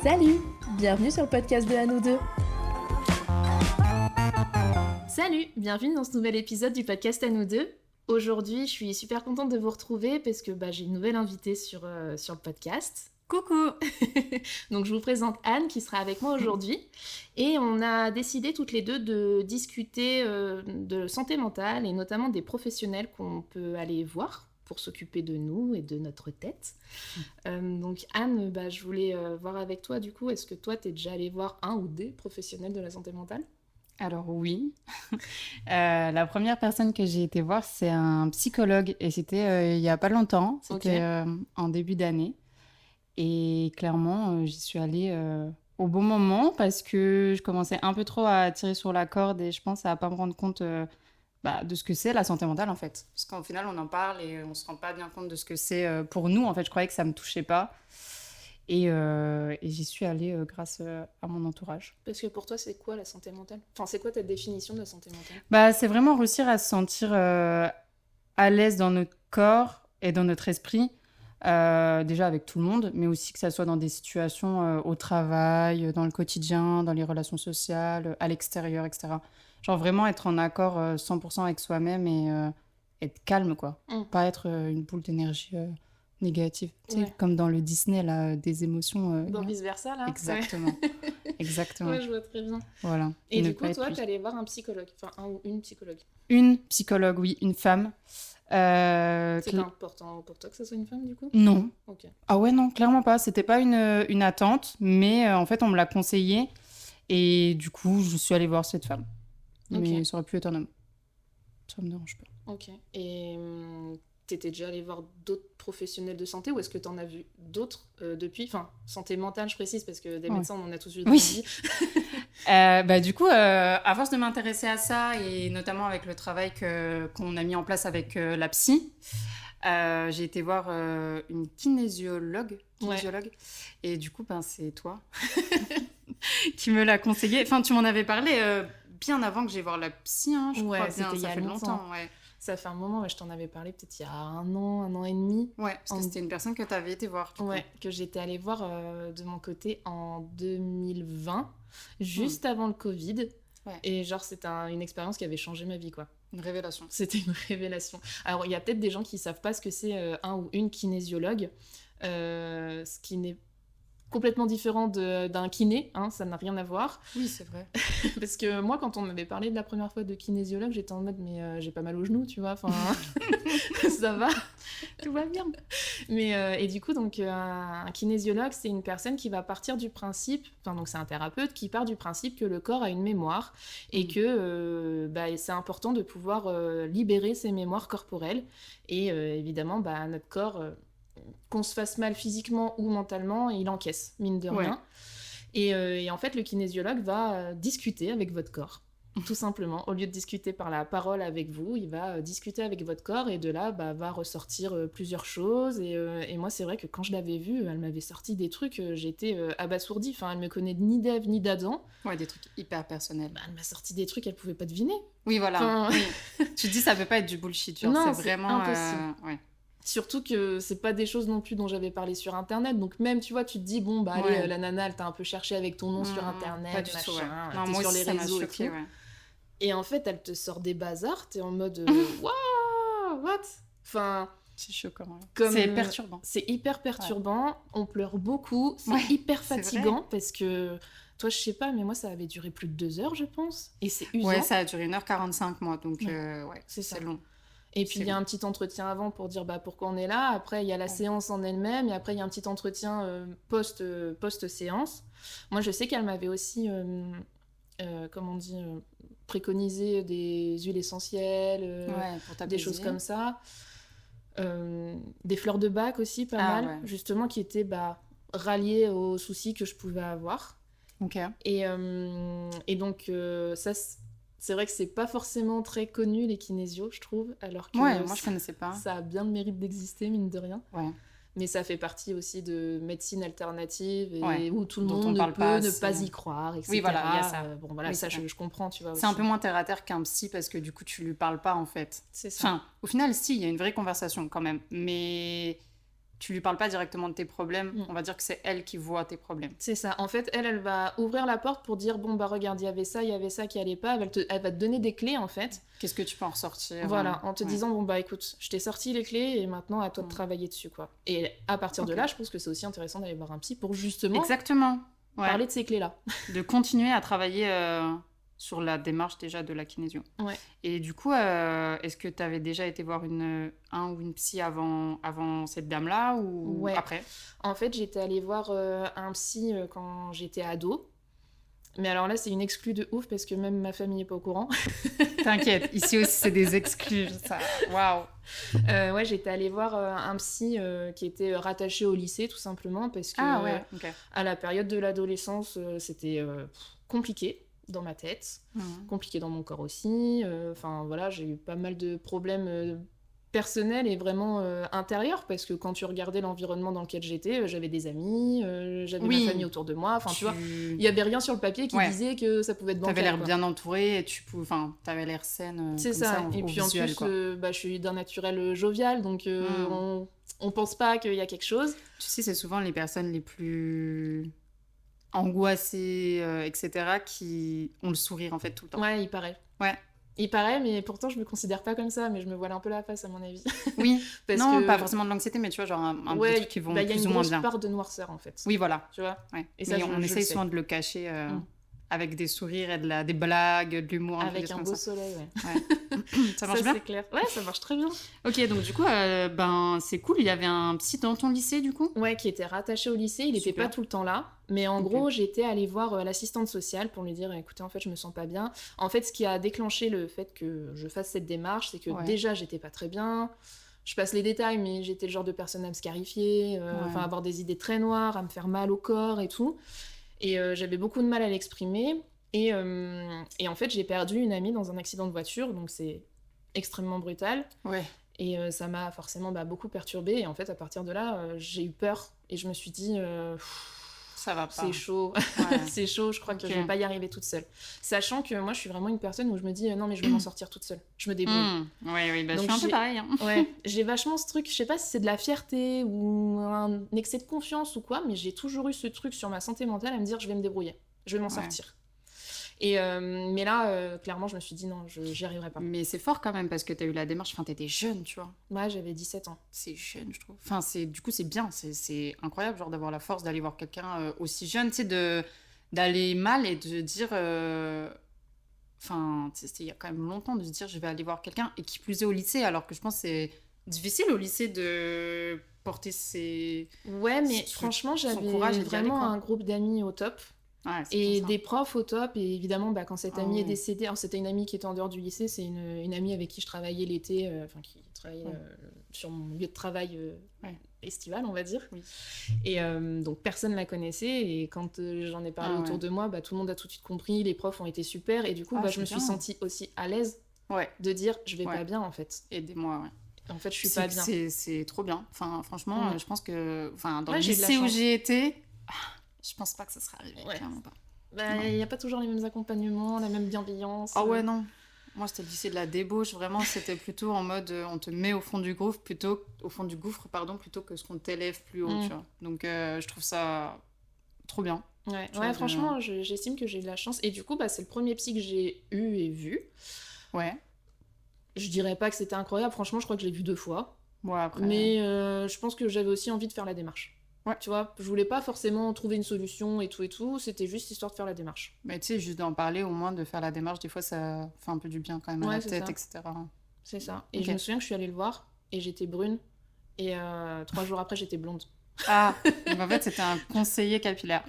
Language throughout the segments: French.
Salut, bienvenue sur le podcast de À nous deux. Salut, bienvenue dans ce nouvel épisode du podcast À nous deux. Aujourd'hui, je suis super contente de vous retrouver parce que j'ai une nouvelle invitée sur le podcast. Coucou. Donc je vous présente Anne qui sera avec moi aujourd'hui et on a décidé toutes les deux de discuter de santé mentale et notamment des professionnels qu'on peut aller voir pour s'occuper de nous et de notre tête. Donc Anne, je voulais voir avec toi du coup, est-ce que toi t'es déjà allée voir un ou des professionnels de la santé mentale ? Alors oui, la première personne que j'ai été voir, c'est un psychologue et c'était il y a pas longtemps, c'était en début d'année. Et clairement, j'y suis allée au bon moment parce que je commençais un peu trop à tirer sur la corde et je pense à pas me rendre compte de ce que c'est la santé mentale en fait. Parce qu'au final, on en parle et on se rend pas bien compte de ce que c'est pour nous. En fait, je croyais que ça me touchait pas. Et j'y suis allée grâce à mon entourage. Parce que pour toi, c'est quoi la santé mentale ? Enfin, c'est quoi ta définition de la santé mentale ? C'est vraiment réussir à se sentir à l'aise dans notre corps et dans notre esprit. Déjà avec tout le monde, mais aussi que ça soit dans des situations au travail, dans le quotidien, dans les relations sociales, à l'extérieur, etc. Genre vraiment être en accord 100% avec soi-même et être calme, quoi. Pas être une boule d'énergie négative. Tu sais, comme dans le Disney, là, des émotions... dans vice-versa, là. Exactement. Exactement. Ouais, je vois très bien. Voilà. Et du coup, toi, t'es allée voir un psychologue. Enfin, un ou une psychologue. Une psychologue, oui. Une femme. C'est pas important pour toi que ce soit une femme, du coup ? Non. Ok. Ah ouais, non, clairement pas. C'était pas une attente, mais en fait, on me l'a conseillé. Et du coup, je suis allée voir cette femme. Mais ça aurait pu être un homme. Ça me dérange pas. Ok. Et t'étais déjà allée voir d'autres professionnels de santé ou est-ce que t'en as vu d'autres depuis ? Enfin, santé mentale, je précise, parce que des médecins, on en a tous vu dans la vie. Du coup, à force de m'intéresser à ça, et notamment avec le travail qu'on a mis en place avec la psy, j'ai été voir une kinésiologue. Et du coup, c'est toi qui me l'a conseillé. Enfin, tu m'en avais parlé bien avant que j'aille voir la psy, hein, je crois bien, ça fait longtemps. Ouais. Ça fait un moment, je t'en avais parlé peut-être il y a un an et demi. Ouais, parce que c'était une personne que tu avais été voir. Que j'étais allée voir de mon côté en 2020, juste avant le Covid. Ouais. Et genre, c'était une expérience qui avait changé ma vie, quoi. Une révélation. C'était une révélation. Alors, il y a peut-être des gens qui savent pas ce que c'est un ou une kinésiologue, ce qui n'est complètement différent d'un kiné, hein, ça n'a rien à voir. Oui, c'est vrai. Parce que moi, quand on m'avait parlé de la première fois de kinésiologue, j'étais en mode, mais j'ai pas mal au genou, tu vois, enfin, ça va, tout va bien. Mais, et du coup, donc, un kinésiologue, c'est une personne qui va partir du principe, enfin, donc c'est un thérapeute qui part du principe que le corps a une mémoire et que c'est important de pouvoir libérer ses mémoires corporelles. Et évidemment, notre corps... qu'on se fasse mal physiquement ou mentalement, il encaisse, mine de rien. Et en fait, le kinésiologue va discuter avec votre corps, tout simplement. Au lieu de discuter par la parole avec vous, il va discuter avec votre corps et de là, va ressortir plusieurs choses. Et moi, c'est vrai que quand je l'avais vue, elle m'avait sorti des trucs, j'étais abasourdie. Enfin, elle me connaît ni d'Ève ni d'Adam. Ouais, des trucs hyper personnels. Elle m'a sorti des trucs qu'elle pouvait pas deviner. Oui, voilà. Oui. Tu te dis, ça peut pas être du bullshit. Genre, non, c'est vraiment impossible. Surtout que c'est pas des choses non plus dont j'avais parlé sur internet, donc même tu vois, tu te dis allez, la nana elle t'a un peu cherché avec ton nom sur internet, pas du tout, t'es sur les réseaux et tout. Et en fait elle te sort des bazars, t'es en mode waouh, what ? Enfin, c'est choquant. C'est perturbant. C'est hyper perturbant, on pleure beaucoup, c'est hyper fatigant parce que toi je sais pas, mais moi ça avait duré plus de 2 heures je pense, et c'est usant. Ouais, ça a duré 1h45 moi, donc c'est long. Et puis il y a un petit entretien avant pour dire pourquoi on est là. Après il y a la séance en elle-même et après il y a un petit entretien post-séance. Moi je sais qu'elle m'avait aussi préconisé des huiles essentielles, des choses comme ça. Des fleurs de bac aussi pas mal, justement qui étaient ralliées aux soucis que je pouvais avoir. Et donc ça c'est vrai que c'est pas forcément très connu les kinésios, je trouve, alors que moi je connaissais pas. Ça a bien le mérite d'exister, mine de rien. Ouais. Mais ça fait partie aussi de médecine alternative et où tout le monde ne peut ne pas y croire, etc. Oui, voilà, il y a ça. Ça je comprends, tu vois. C'est un peu moins terre à terre qu'un psy parce que du coup tu lui parles pas en fait. C'est ça. Enfin, au final, si, il y a une vraie conversation quand même, mais tu lui parles pas directement de tes problèmes, on va dire que c'est elle qui voit tes problèmes. C'est ça. En fait, elle va ouvrir la porte pour dire, bon, bah regarde, il y avait ça qui allait pas. Elle va te donner des clés, en fait. Qu'est-ce que tu peux en ressortir? Voilà, en te disant, bon, bah écoute, je t'ai sorti les clés et maintenant, à toi de travailler dessus, quoi. Et à partir de là, je pense que c'est aussi intéressant d'aller voir un psy pour justement... Exactement. Parler de ces clés-là. De continuer à travailler sur la démarche déjà de la kinésio. Ouais. Et du coup, est-ce que tu avais déjà été voir un ou une psy avant cette dame-là ou après? En fait, j'étais allée voir un psy quand j'étais ado. Mais alors là, c'est une exclue de ouf parce que même ma famille n'est pas au courant. T'inquiète, ici aussi, c'est des exclus. Ça... Waouh! Ouais, j'étais allée voir un psy qui était rattaché au lycée, tout simplement, parce que à la période de l'adolescence, c'était compliqué dans ma tête, compliqué dans mon corps aussi. Enfin, voilà, j'ai eu pas mal de problèmes personnels et vraiment intérieurs, parce que quand tu regardais l'environnement dans lequel j'étais, j'avais des amis, j'avais ma famille autour de moi. Enfin, tu vois, il y avait rien sur le papier qui disait que ça pouvait être bancal. T'avais l'air bien entourée et t'avais l'air saine. C'est ça. Et puis en plus, je suis d'un naturel jovial, donc on pense pas qu'il y a quelque chose. Tu sais, c'est souvent les personnes les plus angoissées, etc., qui ont le sourire en fait tout le temps. Ouais, il paraît. Il paraît, mais pourtant je me considère pas comme ça, mais je me voile un peu la face à mon avis. Oui, non, pas forcément de l'anxiété, mais tu vois, genre un peu trucs qui vont plus ou moins bien. Il y a une grosse part de noirceur en fait. Oui, voilà. Tu vois. Et ça, on essaye souvent de le cacher avec des sourires et des blagues, de l'humour. Avec un beau soleil, Ça marche bien? C'est clair. Ouais, ça marche très bien. Ok, donc du coup, c'est cool. Il y avait un psy dans ton lycée, du coup? Ouais, qui était rattaché au lycée. Il n'était pas tout le temps là. Mais en gros, j'étais allée voir l'assistante sociale pour lui dire, écoutez, en fait, je me sens pas bien. En fait, ce qui a déclenché le fait que je fasse cette démarche, c'est que déjà, j'étais pas très bien. Je passe les détails, mais j'étais le genre de personne à me scarifier, avoir des idées très noires, à me faire mal au corps et tout. Et j'avais beaucoup de mal à l'exprimer. Et en fait, j'ai perdu une amie dans un accident de voiture, donc c'est extrêmement brutal. Ouais. Et ça m'a forcément beaucoup perturbée. Et en fait, à partir de là, j'ai eu peur. Et je me suis dit... ça va pas. C'est chaud. C'est chaud, je crois que je vais pas y arriver toute seule. Sachant que moi, je suis vraiment une personne où je me dis, non, mais je vais m'en sortir toute seule. Je me débrouille. Oui, bah, donc, je suis un peu pareil. Hein. Ouais, j'ai vachement ce truc, je sais pas si c'est de la fierté ou un excès de confiance ou quoi, mais j'ai toujours eu ce truc sur ma santé mentale à me dire, je vais me débrouiller. Je vais m'en sortir. Et mais là, clairement, je me suis dit non, j'y arriverai pas. Mais c'est fort quand même parce que t'as eu la démarche, enfin t'étais jeune, tu vois. Ouais, j'avais 17 ans. C'est jeune, je trouve. Enfin, du coup, c'est bien, c'est incroyable, genre d'avoir la force d'aller voir quelqu'un aussi jeune, tu sais, d'aller mal et de dire... Enfin, c'était il y a quand même longtemps de se dire je vais aller voir quelqu'un, et qui plus est au lycée, alors que je pense que c'est difficile au lycée de porter ses... Ouais, mais franchement, j'avais vraiment un groupe d'amis au top. Ouais, et des profs au top, et évidemment quand cette amie est décédée, alors c'était une amie qui était en dehors du lycée, c'est une amie avec qui je travaillais l'été, qui travaillait sur mon lieu de travail estival, on va dire. Et donc personne la connaissait, et quand j'en ai parlé autour de moi, tout le monde a tout de suite compris, les profs ont été super, et du coup je me suis sentie aussi à l'aise de dire je vais pas bien en fait. Aidez-moi, En fait, je suis pas bien. C'est trop bien. Enfin, franchement, je pense que dans le lycée où j'ai été... Je pense pas que ça serait arrivé, clairement pas. Il n'y a pas toujours les mêmes accompagnements, la même bienveillance. Ah ouais, non. Moi, c'était le lycée de la débauche. Vraiment, c'était plutôt en mode on te met au fond du gouffre plutôt que ce qu'on t'élève plus haut, tu vois. Donc, je trouve ça trop bien. Ouais, franchement, j'estime que j'ai de la chance. Et du coup, c'est le premier psy que j'ai eu et vu. Ouais. Je dirais pas que c'était incroyable. Franchement, je crois que je l'ai vu 2 fois. Ouais, après... Mais je pense que j'avais aussi envie de faire la démarche. Ouais. Tu vois, je voulais pas forcément trouver une solution et tout, c'était juste histoire de faire la démarche. Mais tu sais, juste d'en parler, au moins de faire la démarche, des fois ça fait un peu du bien quand même à la tête, etc. C'est ça. Et je me souviens que je suis allée le voir, et j'étais brune, et 3 jours après j'étais blonde. Ah, donc en fait c'était un conseiller capillaire.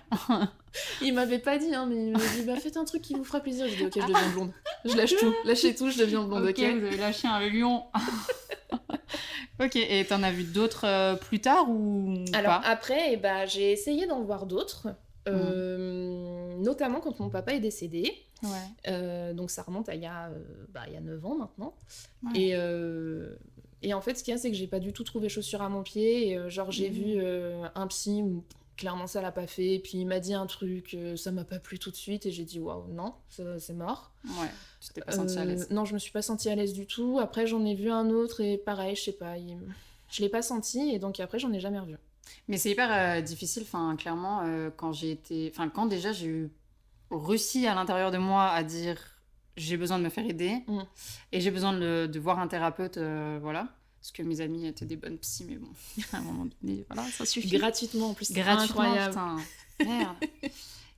Il m'avait pas dit, mais il m'a dit, faites un truc qui vous fera plaisir. J'ai dit, ok, je deviens blonde. Je lâche tout, lâchez tout, je deviens blonde, ok. Vous avez lâché un lion. Ok, et t'en as vu d'autres plus tard ou Alors pas? après, j'ai essayé d'en voir d'autres, notamment quand mon papa est décédé. Ouais. Donc ça remonte à il y a 9 ans maintenant. Ouais. Et en fait, ce qu'il y a, c'est que j'ai pas du tout trouvé chaussure à mon pied. Et, j'ai vu un psy où clairement ça l'a pas fait. Et puis il m'a dit un truc, ça m'a pas plu tout de suite. Et j'ai dit waouh, non, c'est mort. Ouais, tu t'es pas sentie à l'aise? Non, je me suis pas sentie à l'aise du tout. Après, j'en ai vu un autre et pareil, je sais pas. Je l'ai pas senti et donc après, j'en ai jamais revu. Mais c'est hyper difficile, enfin, clairement, quand j'ai été... Enfin, quand déjà j'ai réussi à l'intérieur de moi à dire j'ai besoin de me faire aider et j'ai besoin de voir un thérapeute, voilà. Parce que mes amis étaient des bonnes psys, mais bon, à un moment donné, voilà, ça suffit. Gratuitement, en plus, c'est gratuitement, incroyable. Putain, merde.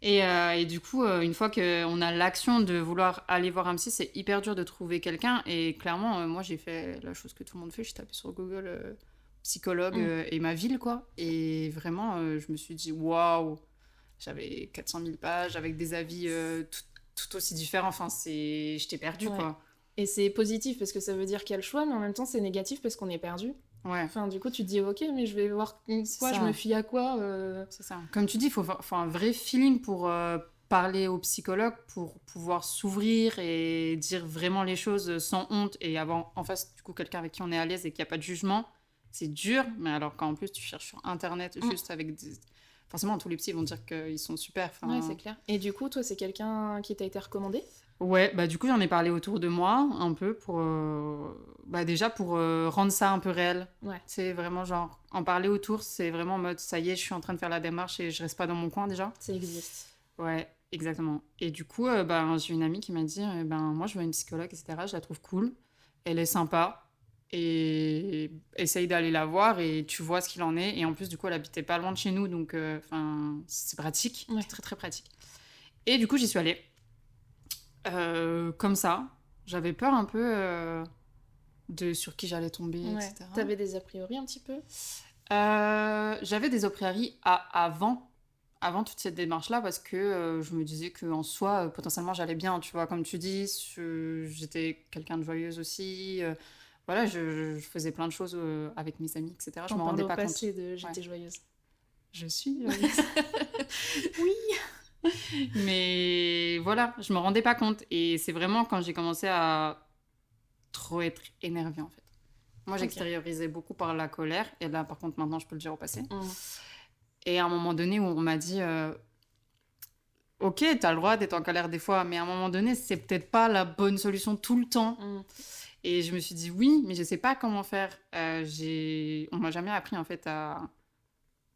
Et du coup, une fois qu'on a l'action de vouloir aller voir un psy, c'est hyper dur de trouver quelqu'un. Et clairement, moi, j'ai fait la chose que tout le monde fait. J'ai tapé sur Google psychologue et ma ville, quoi. Et vraiment, je me suis dit, waouh, j'avais 400 000 pages avec des avis tout aussi différents. Enfin, j'étais perdue, quoi. Et c'est positif parce que ça veut dire qu'il y a le choix, mais en même temps, c'est négatif parce qu'on est perdu. Ouais. Enfin, du coup, tu te dis, ok, mais je vais voir quoi, je me fie à quoi C'est ça. Comme tu dis, il faut un vrai feeling pour parler au psychologue, pour pouvoir s'ouvrir et dire vraiment les choses sans honte et avoir en face, du coup, quelqu'un avec qui on est à l'aise et qu'il n'y a pas de jugement. C'est dur, mais alors qu'en plus, tu cherches sur Internet juste avec des... Forcément, tous les psys vont dire qu'ils sont super. Ouais, c'est clair. Et du coup, toi, c'est quelqu'un qui t'a été recommandé ? Ouais, bah du coup, j'en ai parlé autour de moi, un peu, pour... déjà, pour rendre ça un peu réel. Ouais. C'est vraiment genre... En parler autour, c'est vraiment en mode, ça y est, je suis en train de faire la démarche et je reste pas dans mon coin, déjà. Ça existe. Ouais, exactement. Et du coup, j'ai une amie qui m'a dit, moi, je veux une psychologue, etc. Je la trouve cool. Elle est sympa. Et essaye d'aller la voir et tu vois ce qu'il en est. Et en plus, du coup, elle habitait pas loin de chez nous, donc c'est pratique. Ouais. C'est très, très pratique. Et du coup, j'y suis allée. Comme ça, j'avais peur un peu de sur qui j'allais tomber, etc. T'avais des a priori un petit peu ? J'avais des a priori avant toute cette démarche-là parce que je me disais qu'en soi, potentiellement, j'allais bien, tu vois, comme tu dis, j'étais quelqu'un de joyeuse aussi. Voilà, je faisais plein de choses avec mes amis, etc. Je me rendais pas compte. De j'étais joyeuse. Je suis joyeuse. Oui. Mais voilà, je me rendais pas compte. Et c'est vraiment quand j'ai commencé à trop être énervée, en fait. Moi, j'extériorisais beaucoup par la colère. Et là, par contre, maintenant, je peux le dire au passé. Et à un moment donné où on m'a dit... Ok, t'as le droit d'être en colère des fois, mais à un moment donné, c'est peut-être pas la bonne solution tout le temps. Et je me suis dit oui, mais je sais pas comment faire. On m'a jamais appris, en fait, à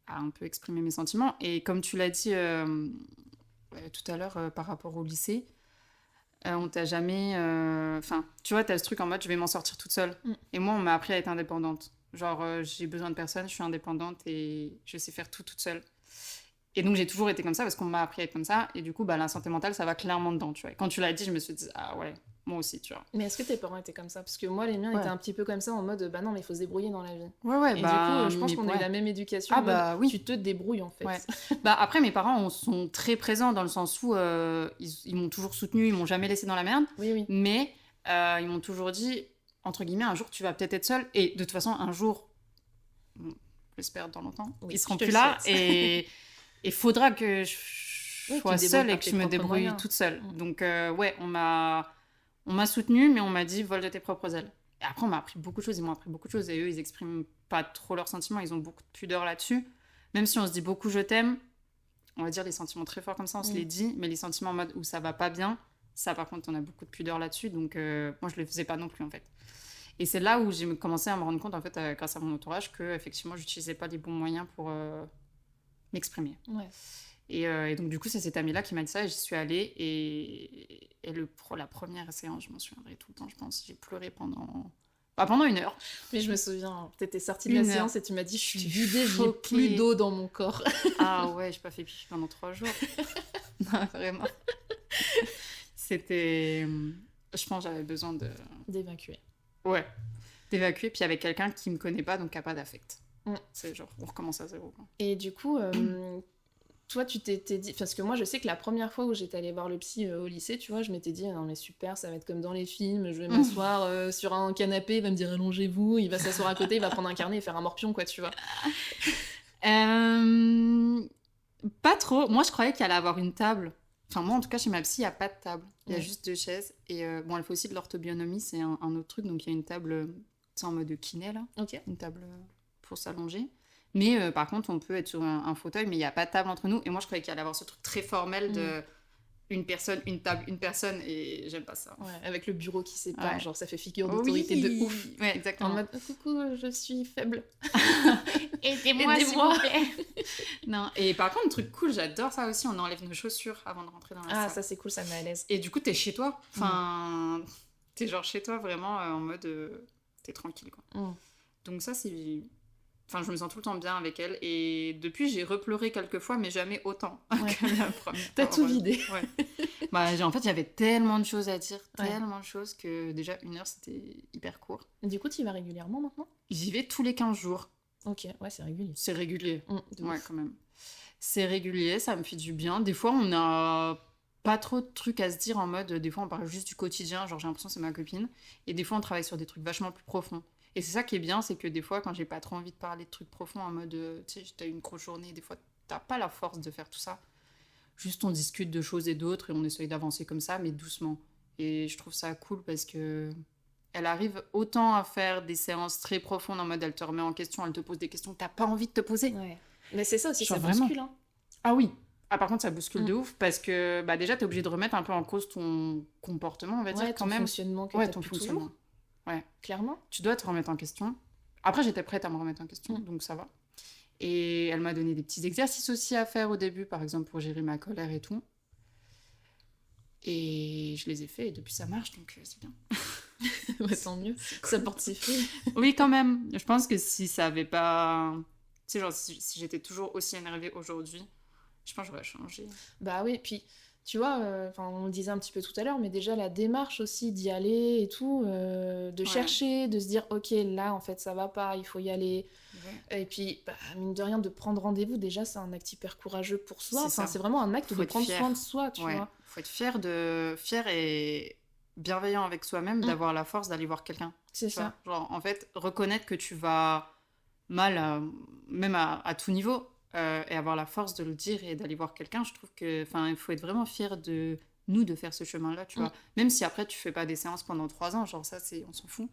un peu exprimer mes sentiments. Et comme tu l'as dit... tout à l'heure par rapport au lycée, on t'a jamais... Enfin, tu vois, t'as ce truc en mode je vais m'en sortir toute seule. Et moi, on m'a appris à être indépendante. Genre, j'ai besoin de personne, je suis indépendante et je sais faire tout toute seule. Et donc, j'ai toujours été comme ça parce qu'on m'a appris à être comme ça. Et du coup, la santé mentale, ça va clairement dedans, tu vois. Et quand tu l'as dit, je me suis dit, ah ouais, moi aussi, tu vois. Mais est-ce que tes parents étaient comme ça ? Parce que moi, les miens étaient un petit peu comme ça, en mode, bah non, mais il faut se débrouiller dans la vie. Ouais, et du coup, je pense qu'on a eu la même éducation. Oui. Tu te débrouilles, en fait. Ouais. Après, mes parents sont très présents dans le sens où ils m'ont toujours soutenue, ils m'ont jamais laissé dans la merde. Oui. Mais ils m'ont toujours dit, entre guillemets, un jour, tu vas peut-être être seule. Et de toute façon, un jour, j'espère dans longtemps, ils seront plus là. Et il faudra que je sois seule et que je me débrouille toute seule. Donc, on m'a soutenue, mais on m'a dit, vole de tes propres ailes. Et après, on m'a appris beaucoup de choses, ils m'ont appris beaucoup de choses. Et eux, ils expriment pas trop leurs sentiments, ils ont beaucoup de pudeur là-dessus. Même si on se dit beaucoup je t'aime, on va dire les sentiments très forts comme ça, on se les dit, mais les sentiments en mode où ça va pas bien, ça par contre, on a beaucoup de pudeur là-dessus. Donc, moi, je les faisais pas non plus, en fait. Et c'est là où j'ai commencé à me rendre compte, en fait, grâce à mon entourage, que effectivement, j'utilisais pas les bons moyens pour m'exprimer. Ouais. Et donc, du coup, c'est cette amie-là qui m'a dit ça et j'y suis allée. Et la première séance, je m'en souviendrai tout le temps, je pense. J'ai pleuré pendant 1 heure. Mais je me souviens, t'étais sortie de la séance et tu m'as dit, je suis vidée, j'ai plus d'eau dans mon corps. Ah ouais, j'ai pas fait pipi pendant 3 jours. Non, vraiment. C'était... Je pense que j'avais besoin d'évacuer. Ouais, d'évacuer, puis avec quelqu'un qui me connaît pas, donc qui a pas d'affect. C'est genre, on recommence à zéro. Quoi. Et du coup, toi, tu t'étais dit... Parce que moi, je sais que la première fois où j'étais allée voir le psy au lycée, tu vois, je m'étais dit, non mais super, ça va être comme dans les films, je vais m'asseoir sur un canapé, il va me dire allongez-vous, il va s'asseoir à côté, il va prendre un carnet et faire un morpion, quoi, tu vois. Pas trop. Moi, je croyais qu'il allait avoir une table. Enfin, moi, en tout cas, chez ma psy, il n'y a pas de table. Il y a juste 2 chaises. Et elle fait aussi de l'orthobionomie, c'est un autre truc. Donc, il y a une table, en mode kiné, là. Ok. Une table pour s'allonger. Mais par contre, on peut être sur un fauteuil, mais il n'y a pas de table entre nous. Et moi, je croyais qu'il allait avoir ce truc très formel de une personne, une table, une personne, et j'aime pas ça. Ouais, avec le bureau qui sépare, Ouais. genre ça fait figure d'autorité de ouf. Ouais, En exactement. mode coucou, je suis faible. Aidez-moi, s'il Aidez-moi. vous plaît. Non, et par contre, un truc cool, j'adore ça aussi, on enlève nos chaussures avant de rentrer dans la Ah, salle. ça c'est cool, ça met à l'aise. Et du coup, t'es chez toi. Enfin, t'es genre chez toi vraiment en mode... t'es tranquille, quoi. Donc ça, c'est... Enfin, je me sens tout le temps bien avec elle. Et depuis, j'ai repleuré quelques fois, mais jamais autant que la première. T'as tout vidé. Ouais. Bah, en fait, j'avais tellement de choses à dire, Ouais. tellement de choses que déjà 1 heure, c'était hyper court. Du coup, tu y vas régulièrement maintenant? J'y vais tous les 15 jours. Ok, ouais, c'est régulier. C'est régulier. De Ouais, ouf. quand même. C'est régulier, ça me fait du bien. Des fois, on a pas trop de trucs à se dire en mode... Des fois, on parle juste du quotidien, genre j'ai l'impression que c'est ma copine. Et des fois, on travaille sur des trucs vachement plus profonds. Et c'est ça qui est bien, c'est que des fois, quand j'ai pas trop envie de parler de trucs profonds, en mode, tu sais, t'as eu une grosse journée, des fois, t'as pas la force de faire tout ça. Juste, on discute de choses et d'autres, et on essaye d'avancer comme ça, mais doucement. Et je trouve ça cool parce que elle arrive autant à faire des séances très profondes, en mode, elle te remet en question, elle te pose des questions que t'as pas envie de te poser. Ouais. Mais c'est ça aussi, Genre ça vraiment. bouscule. Hein. Ah oui. Ah, par contre, ça bouscule de ouf, parce que bah, déjà, t'es obligé de remettre un peu en cause ton comportement, on va dire, Ouais, quand ton même. fonctionnement que Ouais, t'as ton depuis fonctionnement. toujours. Ouais. Clairement. Tu dois te remettre en question. Après, j'étais prête à me remettre en question, donc ça va. Et elle m'a donné des petits exercices aussi à faire au début, par exemple pour gérer ma colère et tout. Et je les ai faits et depuis ça marche, donc c'est bien. Ouais, tant mieux. Ça porte ses fruits. Oui, quand même. Je pense que si ça avait pas... Tu sais, genre, si j'étais toujours aussi énervée aujourd'hui, je pense que j'aurais changé. Bah oui, puis tu vois, on le disait un petit peu tout à l'heure, mais déjà la démarche aussi d'y aller et tout, de chercher, de se dire ok, là en fait ça va pas, il faut y aller. Ouais. Et puis, bah, mine de rien, de prendre rendez-vous, déjà c'est un acte hyper courageux pour soi. C'est vraiment un acte de prendre soin de soi, tu vois. Faut être fier et bienveillant avec soi-même, d'avoir la force d'aller voir quelqu'un. C'est ça. Genre, en fait, reconnaître que tu vas mal, même à tout niveau. Et avoir la force de le dire et d'aller voir quelqu'un, je trouve que, enfin, il faut être vraiment fier de nous de faire ce chemin-là, tu vois. Même si après tu fais pas des séances pendant 3 ans, genre ça, on s'en fout.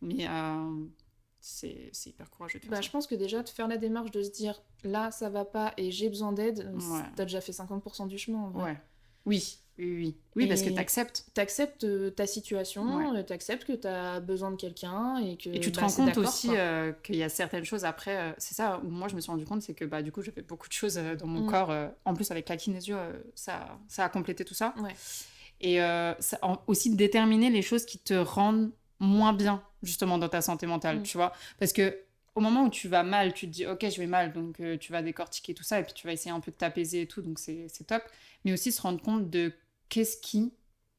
Mais c'est hyper courageux de faire ça. Je pense que déjà de faire la démarche de se dire là ça va pas et j'ai besoin d'aide, t'as déjà fait 50% du chemin. En vrai. Ouais. Oui, parce que t'acceptes. T'acceptes ta situation, t'acceptes que t'as besoin de quelqu'un et que... Et tu te rends compte aussi qu'il y a certaines choses après... c'est ça où moi je me suis rendu compte, c'est que bah, du coup j'avais beaucoup de choses dans mon corps. En plus avec la kinésio, ça a complété tout ça. Ouais. Et aussi de déterminer les choses qui te rendent moins bien justement dans ta santé mentale, tu vois. Parce que au moment où tu vas mal, tu te dis ok je vais mal, donc tu vas décortiquer tout ça et puis tu vas essayer un peu de t'apaiser et tout, donc c'est top. Mais aussi se rendre compte de qu'est-ce qui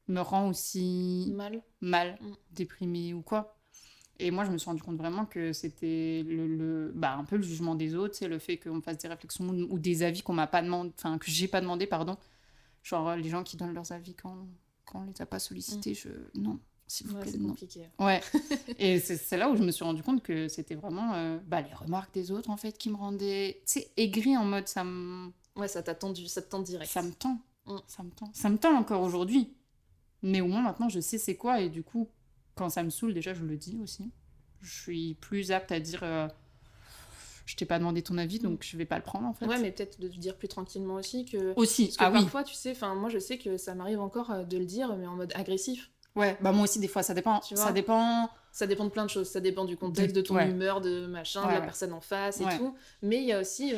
me rend aussi mal déprimée ou quoi. Et moi, je me suis rendu compte vraiment que c'était un peu le jugement des autres, c'est le fait qu'on fasse des réflexions ou des avis qu'on m'a pas demandé, enfin que j'ai pas demandé, pardon. Genre les gens qui donnent leurs avis quand on les a pas sollicités, non, s'il vous plaît, c'est non. Compliqué. Ouais. Et c'est là où je me suis rendu compte que c'était vraiment les remarques des autres en fait qui me rendaient, tu sais, aigrie en mode ça me... Ouais, ça te tend direct. Ça me tend. Ça me tend encore aujourd'hui. Mais au moins maintenant je sais c'est quoi et du coup quand ça me saoule déjà je le dis aussi. Je suis plus apte à dire je t'ai pas demandé ton avis donc je vais pas le prendre en fait. Ouais, mais peut-être de te dire plus tranquillement aussi que... Aussi, parce que parfois tu sais, moi je sais que ça m'arrive encore de le dire mais en mode agressif. Ouais, bah moi aussi des fois ça dépend. Ça dépend de plein de choses, ça dépend du contexte, de ton humeur, de machin, de la personne en face et tout. Mais il y a aussi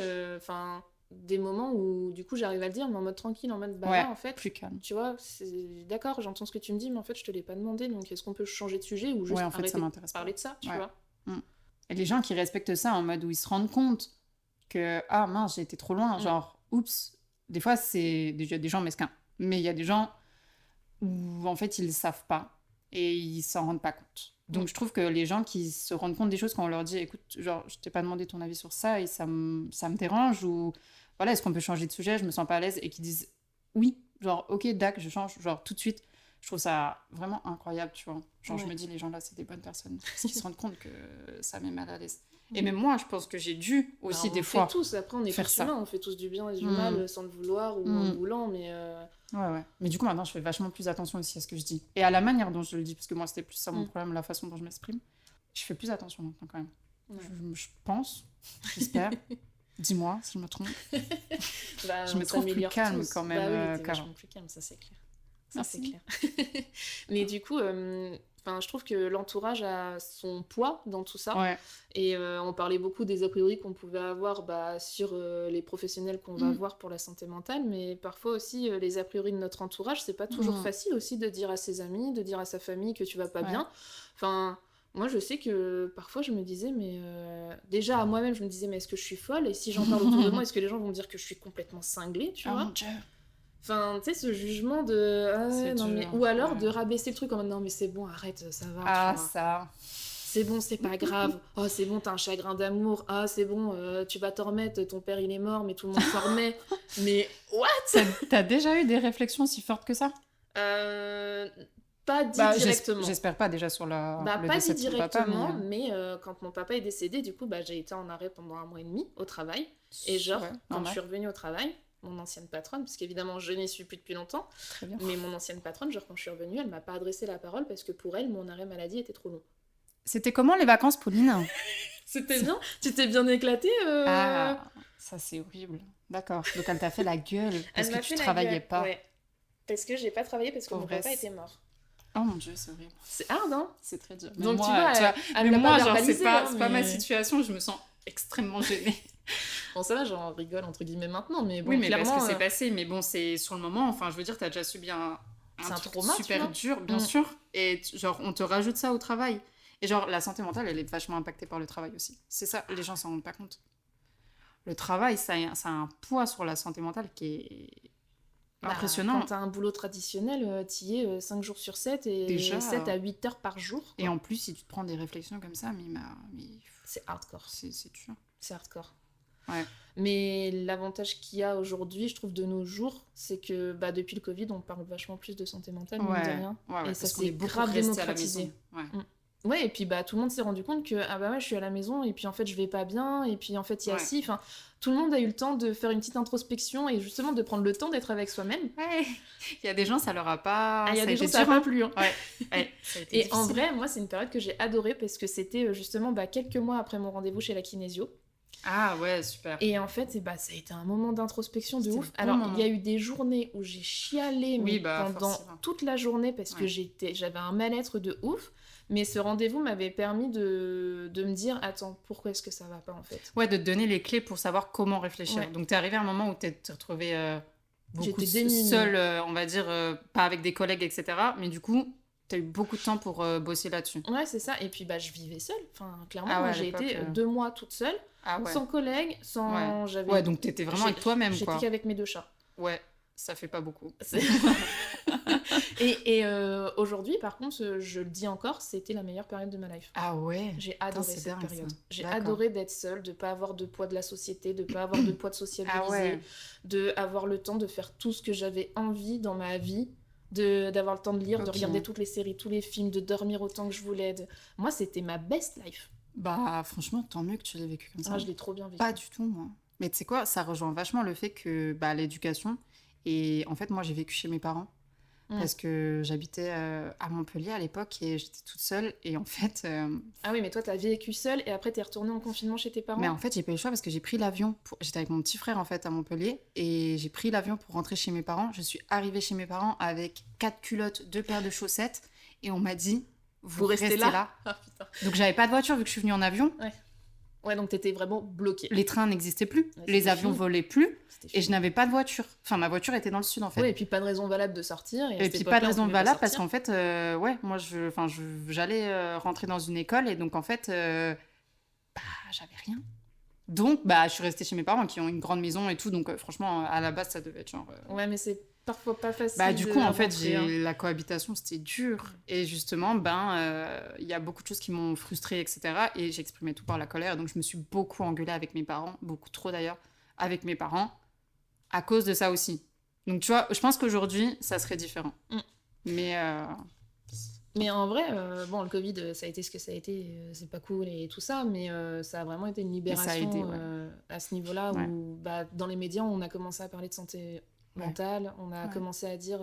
des moments où du coup j'arrive à le dire mais en mode tranquille, en mode là en fait plus calme. Tu vois, c'est d'accord, j'entends ce que tu me dis mais en fait je te l'ai pas demandé, donc est-ce qu'on peut changer de sujet ou juste arrêter de parler de ça, tu vois. Et les gens qui respectent ça en mode où ils se rendent compte que ah mince j'ai été trop loin, genre oups, des fois c'est déjà des gens mesquins, mais il y a des gens où en fait ils le savent pas et ils s'en rendent pas compte. Donc je trouve que les gens qui se rendent compte des choses quand on leur dit écoute, genre je t'ai pas demandé ton avis sur ça et ça me dérange, ou voilà, est-ce qu'on peut changer de sujet, je me sens pas à l'aise, et qui disent oui, genre ok dac je change, genre tout de suite, je trouve ça vraiment incroyable, tu vois. Genre je me dis les gens là c'est des bonnes personnes parce qu'ils se rendent compte que ça met mal à l'aise. Et même moi je pense que j'ai dû aussi des fois tous, après on est tous humains, on fait tous du bien et du mal sans le vouloir ou en voulant, mais ouais. Mais du coup maintenant je fais vachement plus attention aussi à ce que je dis et à la manière dont je le dis, parce que moi c'était plus ça mon problème, la façon dont je m'exprime. Je fais plus attention maintenant quand même. Je pense, j'espère. Dis-moi si je me trompe. Bah, Je me on trouve plus s'améliore calme tous. quand même, Bah oui, t'es qu'avant. vachement plus calme, ça c'est clair. Ça c'est Merci. clair. Mais du coup, je trouve que l'entourage a son poids dans tout ça. Ouais. Et on parlait beaucoup des a priori qu'on pouvait avoir sur les professionnels qu'on va voir pour la santé mentale, mais parfois aussi les a priori de notre entourage, c'est pas toujours facile aussi de dire à ses amis, de dire à sa famille que tu vas pas bien. Enfin, moi je sais que parfois je me disais, mais déjà à moi-même je me disais, mais est-ce que je suis folle? Et si j'en parle autour de moi, est-ce que les gens vont me dire que je suis complètement cinglée, tu vois? Mon Dieu. Enfin, tu sais, ce jugement de... Ah ouais, C'est non, dur, mais... Ou alors ouais. de rabaisser le truc en mode, non mais c'est bon, arrête, ça va, Ah, tu vois. ça. C'est bon, c'est pas grave. Oh, c'est bon, t'as un chagrin d'amour. Ah, c'est bon, tu vas t'en remettre. Ton père, il est mort, mais tout le monde s'en remet. Mais what? T'as déjà eu des réflexions si fortes que ça? Pas dit Bah, directement. j'espère pas déjà sur le Pas décès dit de ton papa, directement, mais quand mon papa est décédé, du coup, j'ai été en arrêt pendant 1 mois et demi au travail. Et genre, ouais, quand normal. je suis revenue au travail, mon ancienne patronne, parce qu'évidemment, je n'y suis plus depuis longtemps, Très bien. mais mon ancienne patronne, genre, quand je suis revenue, elle m'a pas adressé la parole parce que pour elle, mon arrêt maladie était trop long. C'était comment les vacances, Pauline? C'était bien? Tu t'es bien éclatée Ah, ça c'est horrible. D'accord. Donc elle t'a fait la gueule parce Elle que m'a tu fait la travaillais gueule, pas. ouais. Parce que j'ai pas travaillé parce que mon Pauvresse. papa était mort. Oh mon Dieu, c'est horrible. C'est hard, hein? C'est très dur. Donc moi, tu vois, elle mais l'a moi, pas genre, verbalisé, c'est pas, hein, c'est pas ma mais- situation, je me sens extrêmement gênée. Bon, ça va, j'en rigole entre guillemets maintenant, mais bon, Oui, mais clairement... parce que c'est passé, mais bon, c'est sur le moment, enfin, je veux dire, t'as déjà subi un C'est un truc trauma, tu super vois. dur, bien sûr, et genre, on te rajoute ça au travail. Et genre, la santé mentale, elle est vachement impactée par le travail aussi. C'est ça, les gens s'en rendent pas compte. Le travail, ça a un poids sur la santé mentale qui est impressionnant. Quand t'as un boulot traditionnel, t'y es 5 jours sur 7 et Déjà, 7 à 8 heures par jour. Et en plus, si tu te prends des réflexions comme ça, mais C'est hardcore. c'est dur. C'est hardcore. Ouais. Mais l'avantage qu'il y a aujourd'hui, je trouve, de nos jours, c'est que depuis le Covid, on parle vachement plus de santé mentale, mine de rien. Ouais, Et ça parce qu'on s'est est beaucoup grave resté à la démocratisé. maison. Ouais. Ouais, et puis tout le monde s'est rendu compte que ouais, je suis à la maison et puis en fait je vais pas bien et puis en fait il y a ci, enfin tout le monde a eu le temps de faire une petite introspection et justement de prendre le temps d'être avec soi-même. Ouais. Il y a des gens, ça leur a pas. Il y a ça des gens été ça a dur, pas hein. plu. Hein. Ouais, ça a été Et difficile. en vrai, moi c'est une période que j'ai adorée parce que c'était justement quelques mois après mon rendez-vous chez la kinésio. Ah ouais, super. Et en fait, ça a été un moment d'introspection de C'était ouf. le bon Alors, moment. il y a eu des journées où j'ai chialé Oui, pendant forcément. toute la journée parce que Ouais. j'avais un mal-être de ouf. Mais ce rendez-vous m'avait permis de me dire, attends, pourquoi est-ce que ça va pas en fait? Ouais, de te donner les clés pour savoir comment réfléchir. Ouais. Donc t'es arrivé à un moment où t'es retrouvée beaucoup J'étais démunie. seule, on va dire, pas avec des collègues, etc. Mais du coup, t'as eu beaucoup de temps pour bosser là-dessus. Ouais, c'est ça. Et puis, je vivais seule. Enfin, clairement, Ah ouais, moi, à j'ai l'époque, été 2 mois toute seule, Ah ouais. sans collègues, sans... J'avais... Ouais, donc t'étais vraiment avec toi-même, quoi. J'étais qu'avec mes 2 chats. Ouais, ça fait pas beaucoup. Et aujourd'hui, par contre, je le dis encore, c'était la meilleure période de ma life. Ah ouais. J'ai adoré c'est cette dingue, période. ça. J'ai D'accord. adoré d'être seule, de pas avoir de poids de la société, de pas avoir de poids de sociabiliser, Ah ouais. de avoir le temps de faire tout ce que j'avais envie dans ma vie, d'avoir le temps de lire, de Ok. regarder toutes les séries, tous les films, de dormir autant que je voulais. Moi, c'était ma best life. Bah franchement, tant mieux que tu l'aies vécu comme ça. Ah, je l'ai trop bien vécu. Pas du tout, moi. Mais tu sais quoi, ça rejoint vachement le fait que l'éducation. Et en fait, moi, j'ai vécu chez mes parents. Parce que j'habitais à Montpellier à l'époque et j'étais toute seule. Et en fait. Ah oui, mais toi, t'as vécu seule et après, t'es retournée en confinement chez tes parents. Mais en fait, j'ai pas eu le choix parce que j'ai pris l'avion. J'étais avec mon petit frère en fait à Montpellier. Et j'ai pris l'avion pour rentrer chez mes parents. Je suis arrivée chez mes parents avec 4 culottes, 2 paires de chaussettes. Et on m'a dit, vous restez là. Ah putain. Donc j'avais pas de voiture vu que je suis venue en avion. Ouais, donc t'étais vraiment bloquée. Les trains n'existaient plus. Ouais, les c'était avions fini. volaient plus. C'était Et fini. je n'avais pas de voiture. Enfin, ma voiture était dans le sud, en fait. Ouais, et puis pas de raison valable de sortir. Et puis pas de raison valable parce qu'en fait, ouais, moi, j'allais rentrer dans une école et donc, en fait, j'avais rien. Donc, je suis restée chez mes parents qui ont une grande maison et tout. Donc, franchement, à la base, ça devait être genre... Ouais, mais c'est parfois pas facile. du de coup, en fait, rentrer, hein. la cohabitation, c'était dur. Et justement, il y a beaucoup de choses qui m'ont frustrée, etc. Et j'exprimais tout par la colère. Donc, je me suis beaucoup engueulée avec mes parents, beaucoup trop d'ailleurs, avec mes parents, à cause de ça aussi. Donc, tu vois, je pense qu'aujourd'hui, ça serait différent. Mais en vrai, le Covid, ça a été ce que ça a été. C'est pas cool et tout ça, mais ça a vraiment été une libération ça a aidé, à ce niveau-là Ouais. où, dans les médias, on a commencé à parler de santé mentale, on a commencé à dire...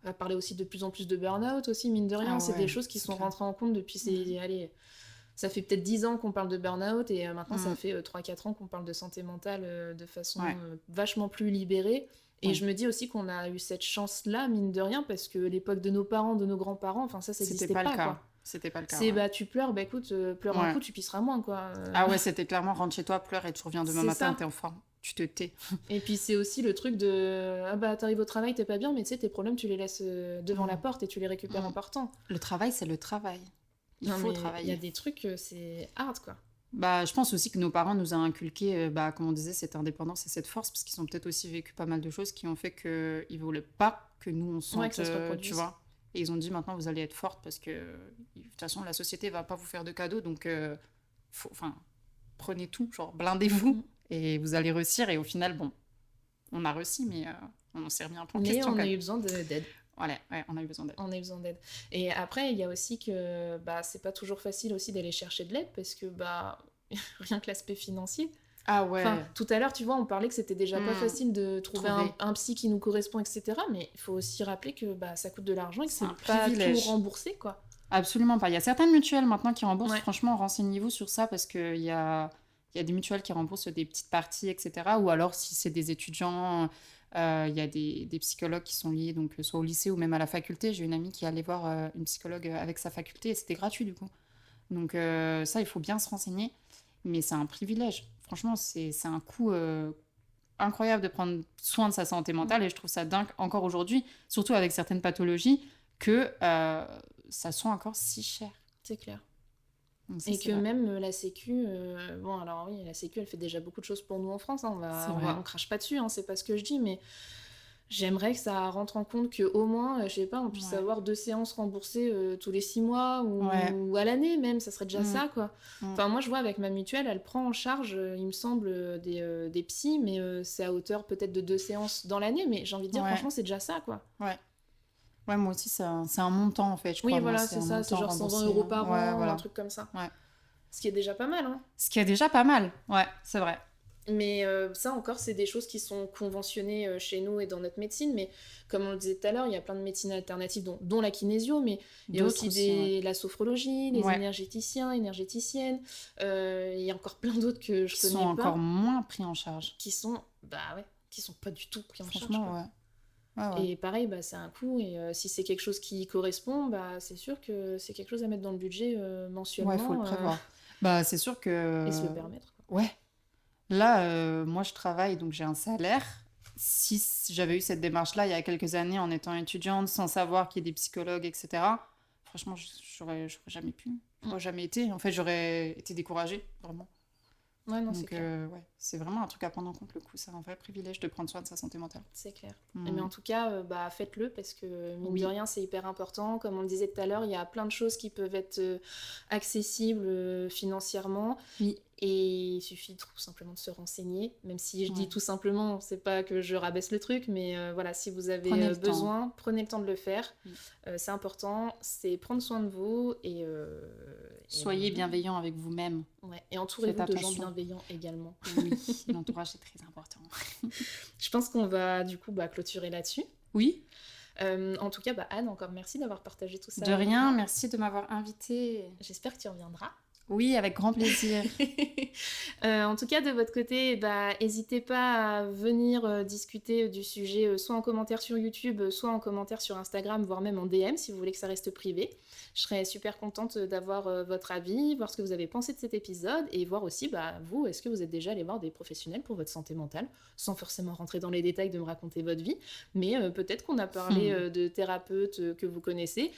à parler aussi de plus en plus de burn-out aussi, mine de rien. Ah c'est ouais, des choses qui c'est sont clair. rentrées en compte depuis ces ça fait peut-être 10 ans qu'on parle de burn-out et maintenant ça fait 3-4 ans qu'on parle de santé mentale de façon vachement plus libérée. Et je me dis aussi qu'on a eu cette chance-là, mine de rien, parce que l'époque de nos parents, de nos grands-parents, enfin ça n'existait pas, quoi. C'était pas le cas. C'est tu pleures, écoute, pleure un coup, tu pisseras moins, quoi. Ah ouais, c'était clairement rentre chez toi, pleure et tu reviens demain matin, t'es en forme. Tu te tais. Et puis c'est aussi le truc de t'arrives au travail, t'es pas bien, mais tu sais, tes problèmes, tu les laisses devant la porte et tu les récupères en partant. Le travail, c'est le travail. Il faut travailler. Il y a des trucs, c'est hard, quoi. Je pense aussi que nos parents nous ont inculqué, comme on disait, cette indépendance et cette force, parce qu'ils ont peut-être aussi vécu pas mal de choses qui ont fait qu'ils ne voulaient pas que nous, on sente, que ça se reproduise. Tu vois. Et ils ont dit, maintenant, vous allez être forte, parce que, de toute façon, la société ne va pas vous faire de cadeaux, donc, prenez tout, genre, blindez-vous, et vous allez réussir. Et au final, bon, on a réussi, mais on s'est remis un peu en question. Mais on a eu besoin d'aide. Ouais, on a eu besoin d'aide. On a eu besoin d'aide. Et après, il y a aussi que c'est pas toujours facile aussi d'aller chercher de l'aide parce que rien que l'aspect financier. Ah ouais. Enfin, tout à l'heure, tu vois, on parlait que c'était déjà pas facile de trouver un psy qui nous correspond, etc. Mais il faut aussi rappeler que ça coûte de l'argent et que c'est pas tout remboursé, quoi. Absolument pas. Il y a certaines mutuelles maintenant qui remboursent. Franchement, renseignez-vous sur ça parce qu'il y a des mutuelles qui remboursent des petites parties, etc. Ou alors, si c'est des étudiants... Il y a des psychologues qui sont liés donc soit au lycée ou même à la faculté. J'ai une amie qui allait voir une psychologue avec sa faculté et c'était gratuit du coup. Donc ça, il faut bien se renseigner. Mais c'est un privilège. Franchement, c'est un coût incroyable de prendre soin de sa santé mentale et je trouve ça dingue encore aujourd'hui, surtout avec certaines pathologies, que ça soit encore si cher. C'est clair. Et que même la Sécu, alors oui, la Sécu, elle fait déjà beaucoup de choses pour nous en France, hein, on crache pas dessus, hein, c'est pas ce que je dis, mais j'aimerais que ça rentre en compte qu'au moins, je sais pas, on puisse avoir 2 séances remboursées tous les 6 mois ou à l'année même, ça serait déjà ça, quoi. Enfin, moi, je vois avec ma mutuelle, elle prend en charge, il me semble, des psys, mais c'est à hauteur peut-être de 2 séances dans l'année, mais j'ai envie de dire, franchement, c'est déjà ça, quoi. Ouais, moi aussi, c'est un montant, en fait, je crois. Oui, voilà, c'est ça, c'est genre 120 € par an, un truc comme ça. Ouais. Ce qui est déjà pas mal, hein. Ce qui est déjà pas mal, ouais, c'est vrai. Mais ça encore, c'est des choses qui sont conventionnées chez nous et dans notre médecine. Mais comme on le disait tout à l'heure, il y a plein de médecines alternatives, dont la kinésio, mais il y a aussi la sophrologie, les énergéticiens, énergéticiennes. Il y a encore plein d'autres que je connais pas. Qui sont encore moins pris en charge. Qui sont pas du tout pris en charge. Franchement, ouais. Et pareil, c'est un coût. Et si c'est quelque chose qui correspond, c'est sûr que c'est quelque chose à mettre dans le budget mensuellement. Ouais, il faut le prévoir. C'est sûr que... Et se le permettre. Ouais. Là, moi, je travaille, donc j'ai un salaire. Si j'avais eu cette démarche-là il y a quelques années en étant étudiante, sans savoir qu'il y ait des psychologues, etc., franchement, j'aurais jamais pu. J'aurais jamais été. En fait, j'aurais été découragée, vraiment. Ouais, non, donc, c'est clair. c'est vraiment un truc à prendre en compte, le coup. C'est un vrai privilège de prendre soin de sa santé mentale. C'est clair. Mais en tout cas, faites-le parce que, mine de rien, c'est hyper important. Comme on le disait tout à l'heure, il y a plein de choses qui peuvent être accessibles financièrement. Oui. Et il suffit tout simplement de se renseigner. Même si je dis tout simplement, c'est pas que je rabaisse le truc, mais voilà, si vous avez besoin, prenez le temps de le faire. Oui. C'est important, c'est prendre soin de vous et... Soyez bienveillant avec vous-même. Ouais. Et entourez-vous de gens bienveillants également. Oui, l'entourage est très important. Je pense qu'on va du coup clôturer là-dessus. Oui. En tout cas, Anne, encore merci d'avoir partagé tout ça. De rien, merci de m'avoir invitée. J'espère que tu reviendras. Oui, avec grand plaisir. En tout cas, de votre côté, n'hésitez pas à venir discuter du sujet, soit en commentaire sur YouTube, soit en commentaire sur Instagram, voire même en DM, si vous voulez que ça reste privé. Je serais super contente d'avoir votre avis, voir ce que vous avez pensé de cet épisode, et voir aussi, vous, est-ce que vous êtes déjà allé voir des professionnels pour votre santé mentale, sans forcément rentrer dans les détails de me raconter votre vie, mais peut-être qu'on a parlé de thérapeutes que vous connaissez.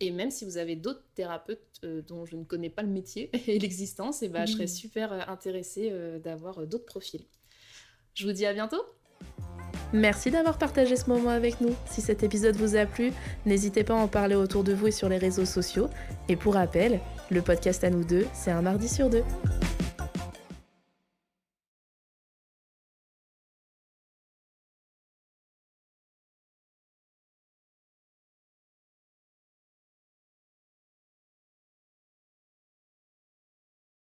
Et même si vous avez d'autres thérapeutes dont je ne connais pas le métier et l'existence, je serais super intéressée d'avoir d'autres profils. Je vous dis à bientôt. Merci d'avoir partagé ce moment avec nous. Si cet épisode vous a plu, n'hésitez pas à en parler autour de vous et sur les réseaux sociaux. Et pour rappel, le podcast à nous deux, c'est un mardi sur 2.